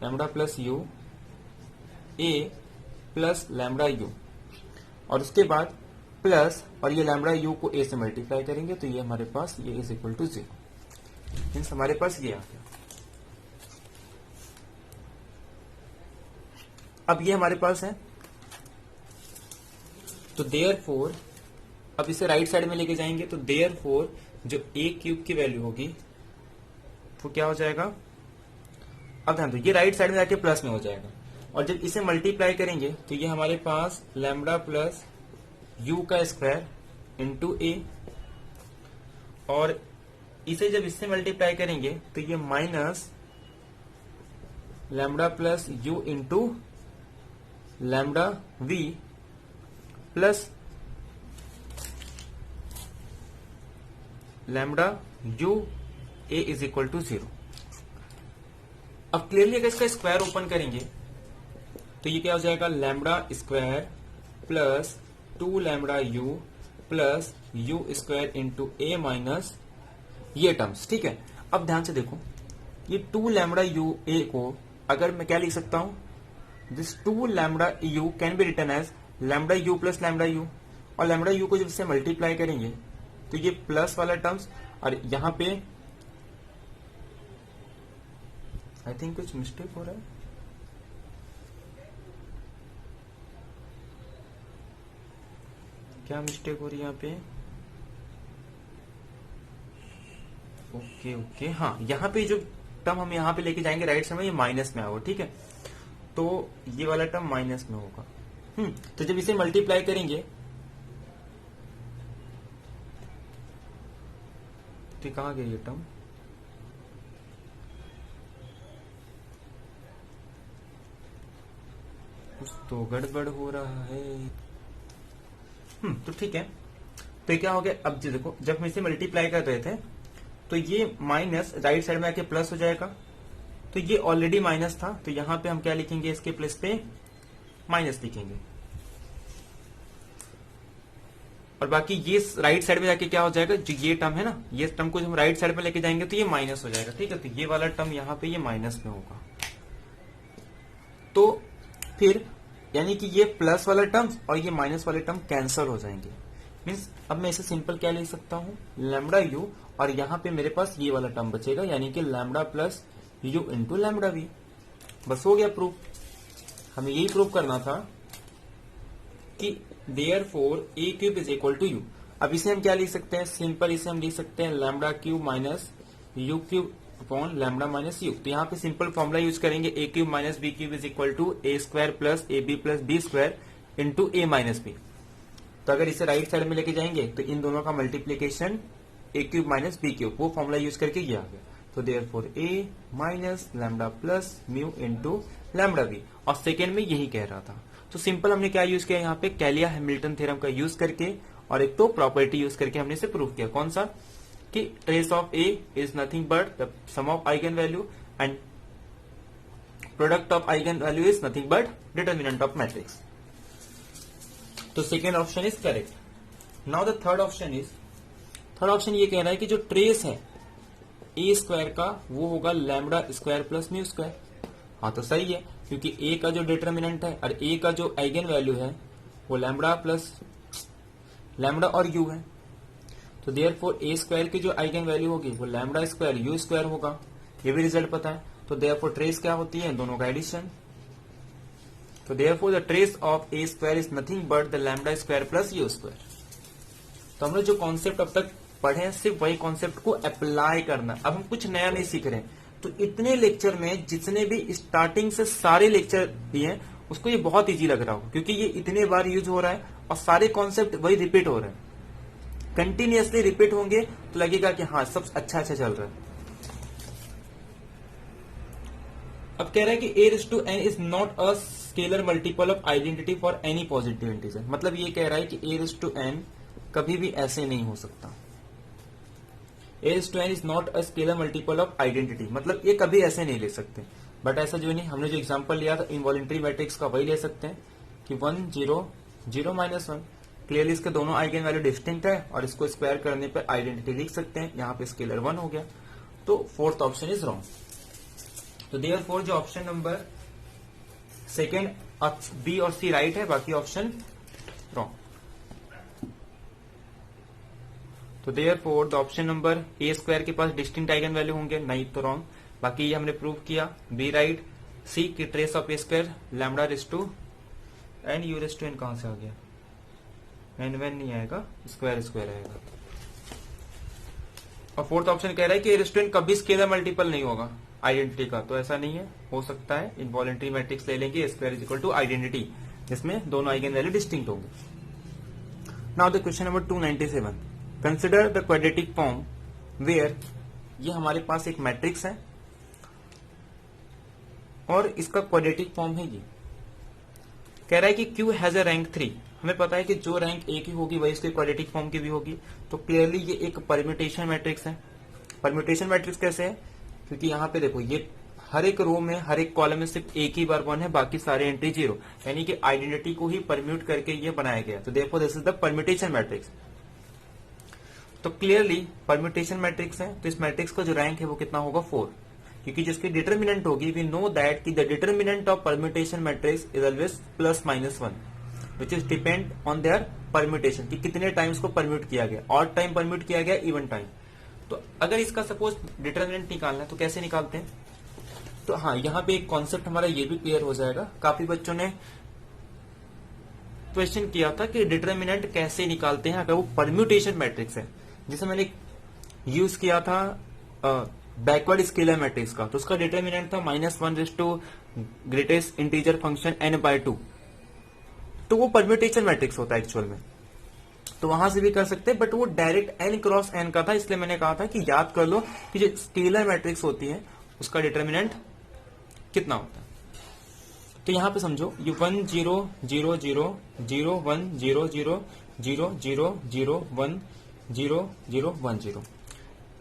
lambda plus u A plus lambda u, और उसके बाद प्लस और ये लैम्बडा यू को ए से मल्टीप्लाई करेंगे तो ये हमारे पास ये इज इक्वल टू 0, मीन्स हमारे पास ये आ गया। अब ये हमारे पास है, तो देयरफॉर अब इसे राइट साइड में लेके जाएंगे तो देयरफॉर जो ए क्यूब की वैल्यू होगी वो क्या हो जाएगा, अब ध्यान दो ये राइट साइड में जाके प्लस में हो जाएगा, और जब इसे मल्टीप्लाई करेंगे तो ये हमारे पास लैम्बडा प्लस यू का स्क्वायर इंटू ए, और इसे जब इससे मल्टीप्लाई करेंगे तो ये minus lambda plus u into lambda v plus lambda u A is equal to 0। अब क्लियरली अगर इसका स्क्वायर ओपन करेंगे तो ये क्या हो जाएगा lambda square plus 2 lambda u plus you square into A minus ये टर्म्स, ठीक है। अब ध्यान से देखो ये 2 लैम्बडा यू ए को अगर मैं क्या लिख सकता हूं, this 2 lambda u can be written as lambda u plus lambda u, और लैम्बडा यू को जब इससे मल्टीप्लाई करेंगे तो ये प्लस वाला टर्म्स, और यहां पे आई थिंक कुछ मिस्टेक हो रहा है, क्या मिस्टेक हो रही है यहाँ पे, ओके हाँ, यहाँ पे जो टर्म हम यहाँ पे लेके जाएंगे राइट साइड में ये माइनस में होगा, ठीक है, तो ये वाला टर्म माइनस में होगा। तो जब इसे मल्टीप्लाई करेंगे तो कहाँ गया ये टर्म, कुछ तो गड़बड़ हो रहा है। तो ठीक है, तो क्या हो गया, अब जी देखो जब हम इसे मल्टीप्लाई कर रहे थे तो ये माइनस राइट साइड में आके प्लस हो जाएगा, तो ये ऑलरेडी माइनस था तो यहां पे हम क्या लिखेंगे इसके प्लेस पे माइनस लिखेंगे, और बाकी ये राइट साइड में जाके क्या हो जाएगा, जो ये टर्म है ना ये टर्म को जब हम राइट साइड में लेके जाएंगे तो ये माइनस हो जाएगा, ठीक है, तो ये वाला टर्म यहाँ पे ये माइनस में होगा। तो फिर यानी कि ये प्लस वाला टर्म्स और ये माइनस वाले टर्म कैंसल हो जाएंगे, मीन्स अब मैं इसे सिंपल क्या लिख सकता हूं लैम्बडा यू, और यहां पे मेरे पास ये वाला टर्म बचेगा यानी कि lambda plus u into lambda v. बस हो गया प्रूफ, हमें यही प्रूफ करना था कि therefore A cube is equal to u. अब इसे हम क्या लिख सकते हैं, सिंपल इसे हम लिख सकते हैं lambda cube minus mu cube upon lambda minus mu. तो यहाँ पे सिंपल फॉर्मूला यूज करेंगे A cube minus B cube is equal to A square plus A B plus B square into A minus B. तो अगर इसे right side में लेके जाएंगे तो इन दोनों का multiplication A cube minus B cube, वो फॉर्मूला यूज करके ये आ गया। तो therefore A minus lambda plus mu into lambda B, और सेकेंड में यही कह रहा था। तो सिंपल हमने क्या यूज किया यहाँ पे, कैलिया हैमिल्टन थ्योरम का यूज करके और एक तो प्रॉपर्टी यूज करके हमने इसे प्रूव किया। कौन सा, कि trace of A is nothing but the sum of eigenvalue and product of eigenvalue is nothing but determinant of matrix. तो second option is correct. Now the third option is, third option ये कह रहा है कि जो trace है ए square का वो होगा lambda square plus mu square. हाँ तो सही है, क्योंकि ए का जो डिटर्मिनेंट है और ए का जो आइगन वैल्यू है वो लैम्डा प्लस लैम्डा और यू है। तो देयरफॉर ए स्क्वायर की जो आइगन वैल्यू होगी वो लैम्डा स्क्वायर यू स्क्वायर होगा, ये भी रिजल्ट पता है। तो देयरफॉर ट्रेस क्या होती है, दोनों का एडिशन। तो therefore the trace of A square is nothing but the lambda square plus you square. तो हम लोग जो कॉन्सेप्ट अब तक पढ़े हैं सिर्फ वही कॉन्सेप्ट को अप्लाई करना, अब हम कुछ नया नहीं सीख रहे हैं। तो इतने लेक्चर में जितने भी स्टार्टिंग से सारे लेक्चर दिए हैं उसको ये बहुत इजी लग रहा हो, क्योंकि ये इतने बार यूज हो रहा है और सारे कॉन्सेप्ट वही रिपीट हो रहे हैं। कंटिन्यूअसली रिपीट होंगे तो लगेगा कि हाँ सब अच्छा अच्छा चल रहा है। अब कह रहा है कि a⁴n is not a scalar multiple of identity for any positive integer. मतलब ये कह रहा है कि a⁴n कभी भी ऐसे नहीं हो सकता। a⁴n is not a scalar multiple of identity, मतलब ये कभी ऐसे नहीं ले सकते। बट ऐसा जो नहीं, हमने जो एग्जांपल लिया था इनवॉलेंट्री मैट्रिक्स का, वही ले सकते हैं कि 1 0 0 -1। क्लियरली इसके दोनों आइगन वैल्यू डिस्टिंक्ट है और इसको स्क्वायर करने पर आइडेंटिटी लिख सकते हैं। यहाँ पे स्केलर 1 हो गया। तो फोर्थ ऑप्शन इज रॉन्ग। तो देयरफॉर जो ऑप्शन नंबर सेकेंड बी और सी राइट है, बाकी ऑप्शन रॉन्ग। तो therefore the option number A square के पास डिस्टिंक्ट आइगन वैल्यू होंगे, नहीं तो रॉन्ग। बाकी ये हमने प्रूव किया, बी राइट। सी की trace of A square lambda raise to and mu raise to N कहां से आ गया, एन वेन नहीं आएगा, स्क्वायर स्क्वायर आएगा। और फोर्थ ऑप्शन कह रहा है कि ए रेस टू एन कभी स्केलर मल्टीपल नहीं होगा आइडेंटिटी का, तो ऐसा नहीं है, हो सकता है इनवॉलेंट्री मैट्रिक्स ले लेंगे square is equal to identity, जिसमें दोनों आइगन वैल्यू डिस्टिंक्ट होंगे। Now the question number 297, consider the quadratic form where, ये हमारे पास एक मैट्रिक्स है और इसका क्वाड्रेटिक फॉर्म है। ये कह रहा है कि Q हैज अ रैंक 3। हमें पता है कि जो रैंक A की होगी वही इसके क्वाड्रेटिक फॉर्म की भी होगी। तो क्लियरली ये एक परम्यूटेशन मैट्रिक्स है। परम्यूटेशन मैट्रिक्स कैसे है, क्योंकि यहाँ पे देखो ये हर एक रो में हर एक कॉलम में सिर्फ एक ही बार 1 है, बाकी सारे एंट्री 0, यानी कि आइडेंटिटी को ही परम्यूट करके ये बनाया गया। तो therefore this is the permutation matrix. तो क्लियरली परम्यूटेशन मैट्रिक्स है, तो इस मैट्रिक्स का जो रैंक है वो कितना होगा 4, क्योंकि जिसकी डिटर्मिनेंट होगी वी नो दैट कि the determinant of permutation matrix is always +-1 which is depend on their permutation, कि कितने टाइम्स को परम्यूट किया गया, ऑड टाइम परम्यूट किया गया, इवन टाइम। तो अगर इसका सपोज डिटर्मिनेंट निकालना है तो कैसे निकालते हैं, तो हाँ यहाँ पे एक कॉन्सेप्ट हमारा ये भी क्लियर हो जाएगा। काफी बच्चों ने क्वेश्चन किया था कि डिटर्मिनेंट कैसे निकालते हैं अगर वो परम्यूटेशन मैट्रिक्स है, जिसे मैंने यूज किया था बैकवर्ड स्केलर मैट्रिक्स का। तो उसका डिटर्मिनेंट था -1 ग्रेटेस्ट इंटीजर फंक्शन n/2। तो वो परम्यूटेशन मैट्रिक्स होता है एक्चुअल में, तो वहां से भी कर सकते हैं, बट वो डायरेक्ट n क्रॉस n का था, इसलिए मैंने कहा था कि याद कर लो कि जो स्केलर मैट्रिक्स होती है उसका डिटर्मिनेंट कितना होता है। तो यहां पे समझो ये 1 0 0 0 0 1 0 0 0 0 0 1 0 0 1 0,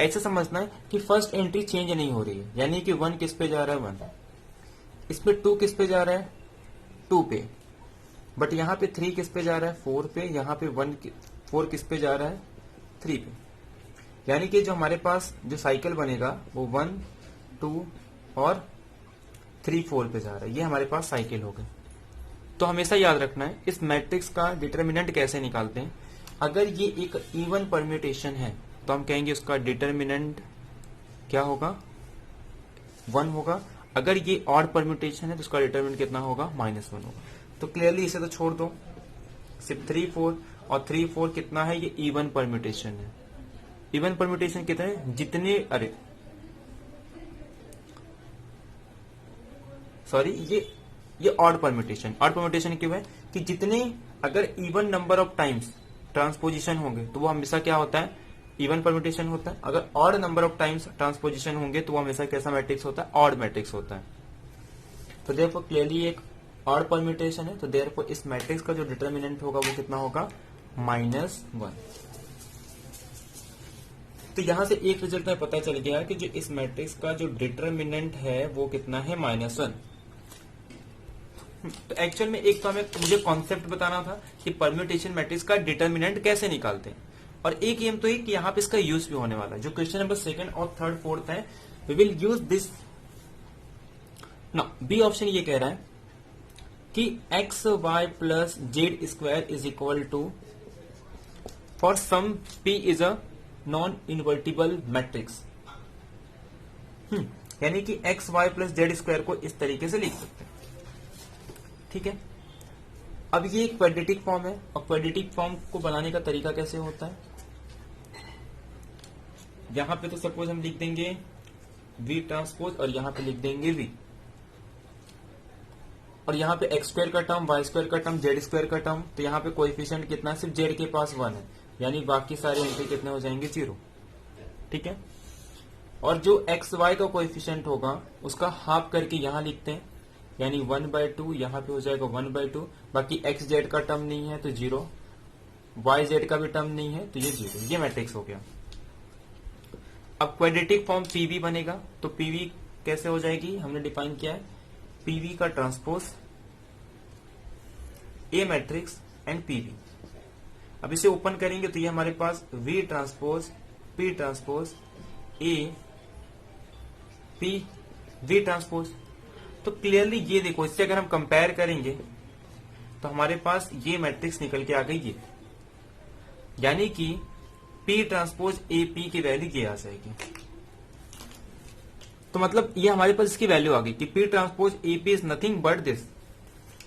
ऐसे समझना है कि फर्स्ट एंट्री चेंज नहीं हो रही है, यानी कि 1 किस पे जा रहा है 1, इसमें 2 किस पे जा रहा है 2 पे, बट यहाँ पे 3 किस पे जा रहा है 4 पे, यहाँ पे 4 किस पे जा रहा है 3 पे। यानी कि जो हमारे पास जो साइकिल बनेगा वो 1 2 और 3 4 पे जा रहा है, ये हमारे पास साइकिल हो गई। तो हमेशा याद रखना है इस मैट्रिक्स का डिटर्मिनेंट कैसे निकालते हैं। अगर ये एक इवन परम्यूटेशन है तो हम कहेंगे उसका डिटर्मिनेंट क्या होगा 1 होगा। अगर ये ऑड परम्यूटेशन है तो उसका डिटर्मिनेंट कितना होगा -1 होगा। तो क्लियरली इसे तो छोड़ दो, सिर्फ 3 4 और 3 4 कितना है, ये इवन परम्यूटेशन है। इवन परम्यूटेशन कितने हैं, जितने, अरे सॉरी, ये ऑड परम्यूटेशन। ऑड परम्यूटेशन क्यों है कि जितने, अगर even number of times transposition होंगे तो वो हमेशा क्या होता है, इवन परम्यूटेशन होता है। अगर odd number of times transposition होंगे तो वो हमेशा कैसा मैट्रिक्स होता है, ऑड मैट्रिक्स होता है। तो देयरफॉर क्लियरली एक ऑड परम्यूटेशन है, तो देयरफॉर इस मैट्रिक्स का जो डिटर्मिनेंट होगा वो कितना होगा, -1। तो यहां से एक रिजल्ट में पता चल गया कि जो इस मैट्रिक्स का जो डिटर्मिनेंट है वो कितना है, -1। तो एक्चुअल में एक तो हमें मुझे कॉन्सेप्ट बताना था कि परम्यूटेशन मैट्रिक्स का डिटर्मिनेंट कैसे निकालते हैं, और एक एम तो है कि यहाँ पे इसका यूज भी होने वाला है। जो क्वेश्चन नंबर 2 और 3 4 है, वी विल यूज दिस। ना बी ऑप्शन ये कह रहा है कि x y plus z square is equal to for some P is a non invertible matrix. यानी कि x y plus z square को इस तरीके से लिख सकते हैं, ठीक है। अब ये एक क्वाड्रेटिक फॉर्म है, और क्वाड्रेटिक फॉर्म को बनाने का तरीका कैसे होता है, यहां पे तो सपोज हम लिख देंगे v ट्रांसपोज, और यहां पे लिख देंगे v, और यहाँ पे एक्स स्क्वायर का टर्म, वाई स्क्वायर का टर्म, जेड स्क्वायर का टर्म, तो यहाँ पे कोएफिशिएंट कितना है, सिर्फ जेड के पास 1 है, यानी बाकी सारे एंट्री कितने हो जाएंगे, 0, ठीक है। और जो एक्स वाई का कोएफिशिएंट होगा उसका हाफ करके यहाँ लिखते हैं, यानी 1/2, यहाँ पे हो जाएगा 1/2, बाकी एक्स जेड का टर्म नहीं है तो 0, वाई जेड का भी टर्म नहीं है तो ये 0, ये मैट्रिक्स हो गया। अब क्वाड्रेटिक फॉर्म पीवी बनेगा, तो पीवी कैसे हो जाएगी, हमने डिफाइन किया है पीवी का transpose A matrix and PV. अब इसे ओपन करेंगे तो ये हमारे पास V transpose P transpose A P V transpose. तो क्लियरली ये देखो, इससे अगर हम कंपेयर करेंगे तो हमारे पास ये मैट्रिक्स निकल के आ गई ये, यानी कि पी ट्रांसपोज ए पी की वैल्यू ये आ जाएगी। तो मतलब ये हमारे पास इसकी वैल्यू आ गई कि P transpose A P is nothing but this.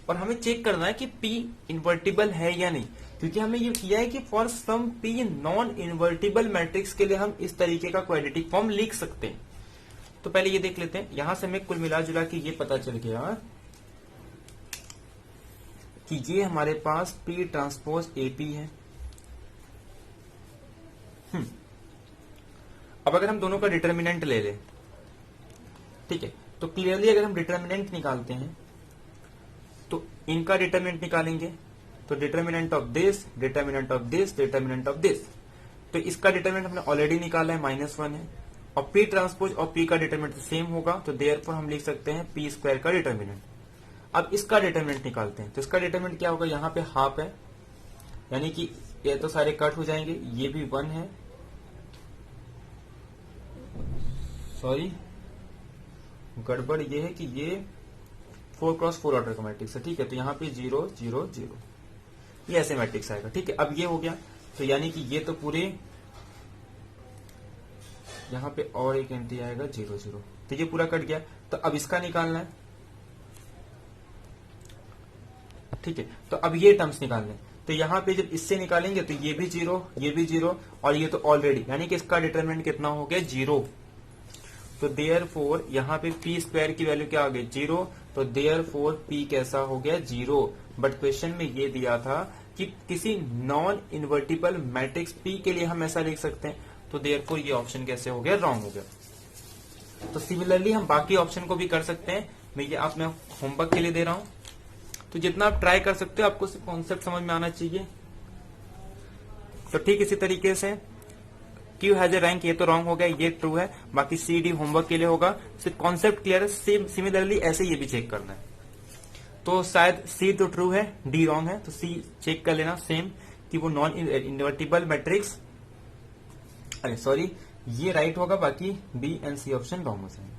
और हमें चेक करना है कि पी इन्वर्टिबल है या नहीं, क्योंकि हमें ये किया है कि for some P non invertible matrix के लिए हम इस तरीके का क्वाड्रेटिक फॉर्म लिख सकते हैं। तो पहले ये देख लेते हैं, यहां से हमें कुल मिला जुला के ये पता चल गया कि ये हमारे पास पी ट्रांसपोज ए पी है। अब अगर हम दोनों का डिटर्मिनेंट ले लें, ठीक है, तो क्लियरली अगर हम डिटर्मिनेंट निकालते हैं तो इनका डिटर्मिनेंट निकालेंगे, तो determinant of this, determinant of this, determinant of this. तो इसका डिटर्मिनेंट हमने ऑलरेडी निकाला है, -1 है, और पी ट्रांसपोज और पी का डिटर्मिनेंट सेम होगा, तो देयरफॉर हम लिख सकते हैं पी स्क्वायर का डिटर्मिनेंट। अब इसका डिटर्मिनेंट निकालते हैं, तो इसका डिटर्मिनेंट क्या होगा, यहाँ पे हाफ है, यानी कि ये तो सारे कट हो जाएंगे, ये भी 1 है, सॉरी गड़बड़ ये है कि ये 4x4 ऑर्डर का मैट्रिक्स है, ठीक है। तो यहाँ पे 0 0 0 ये ऐसे मैट्रिक्स आएगा, ठीक है। अब ये हो गया, तो यानी कि ये तो पूरे यहाँ पे और एक एंट्री आएगा 0 0, तो ये पूरा कट गया। तो अब इसका निकालना है, ठीक है। तो अब ये टर्म्स निकालने हैं, तो यहाँ पे जब इससे निकालेंगे तो ये भी 0, ये भी 0, और ये तो ऑलरेडी, यानी कि इसका डिटरमिनेंट कितना हो गया, 0। तो देयरफॉर यहाँ पे पी स्क्वायर की वैल्यू क्या आ गई, 0। तो देयरफॉर पी कैसा हो गया, 0। बट क्वेश्चन में ये दिया था कि किसी नॉन इन्वर्टिबल मैट्रिक्स पी के लिए हम ऐसा लिख सकते हैं, तो देयरफॉर ये ऑप्शन कैसे हो गया, रॉन्ग हो गया। तो सिमिलरली हम बाकी ऑप्शन को भी कर सकते हैं, मैं ये आप मैं होमवर्क के लिए दे रहा हूं, तो जितना आप ट्राई कर सकते हो, आपको सिर्फ कॉन्सेप्ट समझ में आना चाहिए। तो ठीक इसी तरीके से क्यू हैज ए रैंक, ये तो रॉन्ग हो गया, ये ट्रू है, बाकी सी डी होमवर्क के लिए होगा, सिर्फ कॉन्सेप्ट क्लियर है। सिमिलरली ऐसे ये भी चेक करना है, तो शायद सी तो ट्रू है, डी रॉन्ग है, तो सी चेक कर लेना सेम कि वो नॉन इन्वर्टिबल मैट्रिक्स, अरे सॉरी ये राइट होगा, बाकी B and C option wrong हो जाएंगे।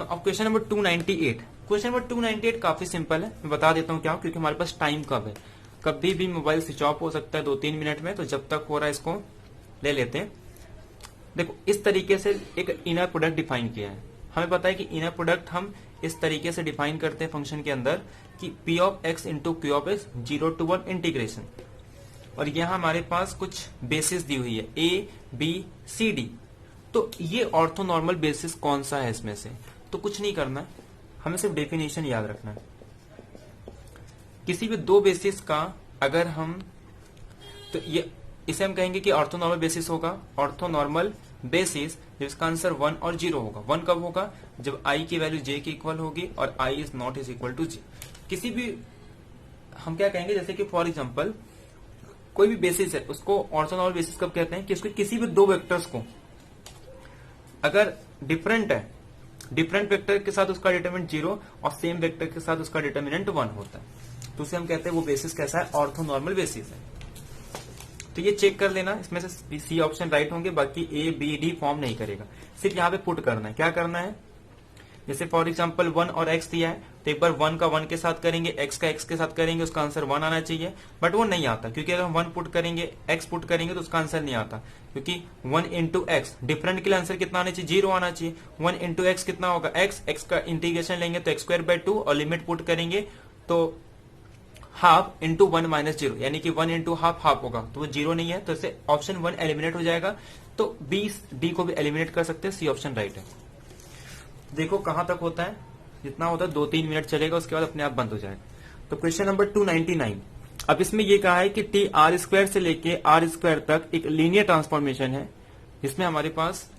अब क्वेश्चन नंबर 298। क्वेश्चन नंबर 298 काफी सिंपल है, मैं बता देता हूँ क्या, क्योंकि हमारे पास टाइम कब है, कभी भी मोबाइल स्विच ऑफ हो सकता है 2-3 मिनट में, तो जब तक हो रहा है इसको ले लेते हैं। देखो इस तरीके से एक इनर प्रोडक्ट डिफाइन किया है, हमें पता है कि इनर प्रोडक्ट हम इस तरीके से डिफाइन करते हैं फंक्शन के अंदर कि P of x into Q of x 0 to 1 integration, और यहां हमारे पास कुछ बेसिस दी हुई है ए बी सी डी। तो ये ऑर्थोनॉर्मल बेसिस कौन सा है इसमें से? तो कुछ नहीं करना है, हमें सिर्फ डेफिनेशन याद रखना है। किसी भी दो बेसिस का अगर हम, तो ये इसे हम कहेंगे कि ऑर्थोनॉर्मल बेसिस होगा। ऑर्थोनॉर्मल बेसिस जब इसका आंसर 1 और 0 होगा। 1 कब होगा? जब i की वैल्यू j के इक्वल होगी और i is not is equal to j। किसी भी हम क्या कहेंगे, जैसे कि फॉर एग्जांपल कोई भी बेसिस है उसको ऑर्थोनॉर्मल बेसिस कब कहते हैं कि उसके किसी भी दो वेक्टर्स को अगर डिफरेंट है, डिफरेंट वेक्टर के साथ उसका डिटरमिनेंट 0 और सेम वेक्टर के साथ उसका डिटरमिनेंट 1 होता है, तो उसे हम कहते हैं वो बेसिस कैसा है? ऑर्थोनॉर्मल बेसिस है। तो ये चेक कर लेना, इसमें से सी ऑप्शन राइट होंगे, बाकी ए बी डी फॉर्म नहीं करेगा। सिर्फ यहाँ पे पुट करना है। क्या करना है? जैसे फॉर एग्जांपल 1 और x दिया है, तो एक बार 1 का 1 के साथ करेंगे, x का x के साथ करेंगे, उसका आंसर 1 आना चाहिए, बट वो नहीं आता, क्योंकि अगर हम 1 पुट करेंगे, x पुट करेंगे तो उसका आंसर नहीं आता, क्योंकि 1 इंटू एक्स डिफरेंट के लिए आंसर कितना आना चाहिए? 0 आना चाहिए। 1 इंटू एक्स कितना होगा? x का इंटीग्रेशन लेंगे तो x² 2 और लिमिट पुट करेंगे तो हाफ इंटू 1 माइनस 0, यानी कि 1 इंटू हाफ होगा, तो वो 0 नहीं है, तो इससे ऑप्शन 1 एलिमिनेट हो जाएगा। तो बी डी को भी एलिमिनेट कर सकते हैं, सी ऑप्शन राइट है। देखो कहां तक होता है, जितना होता है 2-3 मिनट चलेगा, उसके बाद अपने आप बंद हो जाएगा। तो क्वेश्चन नंबर 299, अब इसमें ये कहा है कि टी आर स्क्वायर से लेके आर स्क्वायर तक एक लीनियर ट्रांसफॉर्मेशन है, जिसमें हमारे पास